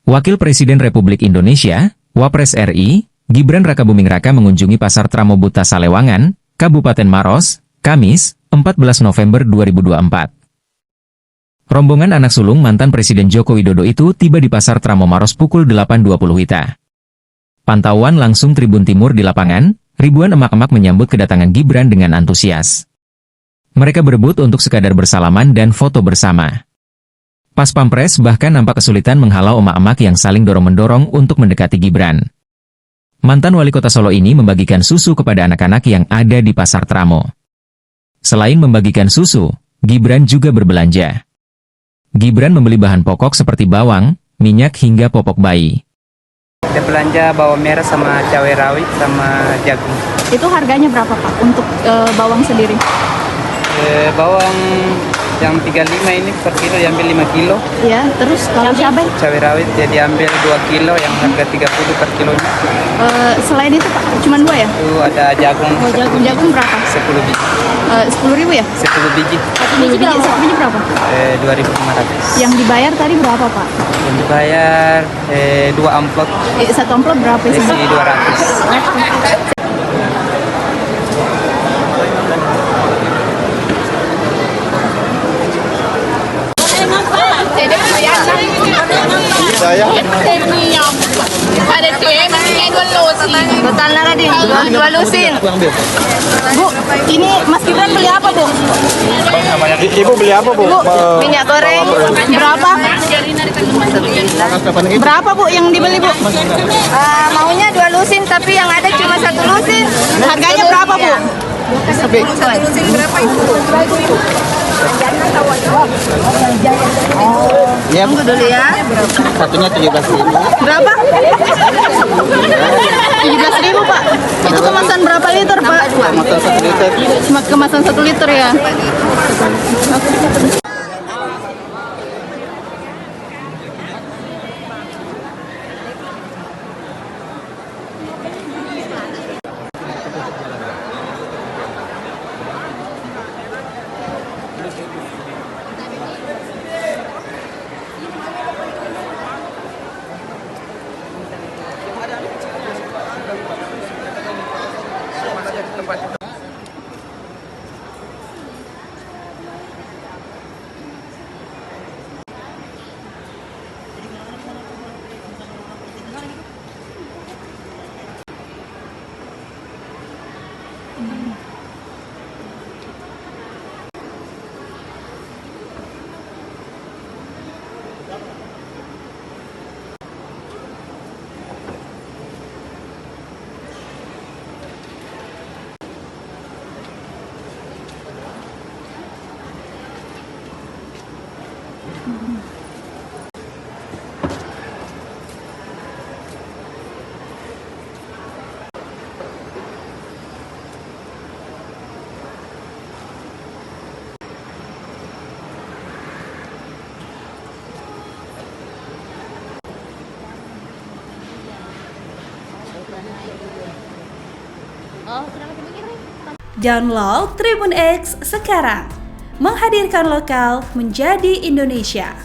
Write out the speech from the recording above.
Wakil Presiden Republik Indonesia, Wapres RI, Gibran Rakabuming Raka mengunjungi Pasar Tramobuta Salewangan, Kabupaten Maros, Kamis, 14 November 2024. Rombongan anak sulung mantan Presiden Joko Widodo itu tiba di Pasar Tramo Maros pukul 8.20 WITA. Pantauan langsung Tribun Timur di lapangan, ribuan emak-emak menyambut kedatangan Gibran dengan antusias. Mereka berebut untuk sekadar bersalaman dan foto bersama. Pas Pampres bahkan nampak kesulitan menghalau emak-emak yang saling dorong-mendorong untuk mendekati Gibran. Mantan wali kota Solo ini membagikan susu kepada anak-anak yang ada di Pasar Tramo. Selain membagikan susu, Gibran juga berbelanja. Gibran membeli bahan pokok seperti bawang, minyak hingga popok bayi. Kita belanja bawang merah sama cabai rawit sama jagung. Itu harganya berapa Pak untuk bawang sendiri? Bawang yang 35 ini per kilo diambil 5 kilo. Iya, terus kalau cabai? Cabai rawit ya diambil 2 kilo yang harga 30 per kilonya. Selain itu Pak, cuma 2 ya? Itu ada jagung. Oh, jagung berapa? 10 biji. 10.000 ya? 10 biji. 10 biji berapa? 2.500. Yang dibayar tadi berapa Pak? Yang dibayar 2 amplop. 1 amplop berapa sih? Isi 200. Saya ada cewek masih 2 lusin. Total na din, 2 lusin. Bu, ini Mas Gibran beli apa Bu? Ibu beli apa, Bu? Bu, minyak goreng berapa? Berapa Bu yang dibeli Bu? Maunya 2 lusin tapi yang ada cuma 1 lusin. Harganya berapa Bu? 1 lusin berapa itu? Ya, Tunggu dulu ya. satunya 17.000. Berapa? 17.000 Pak. Itu kemasan berapa liter Pak? Motor 1 liter. Cuma kemasan 1 liter ya. Download Tribun X sekarang, menghadirkan lokal menjadi Indonesia.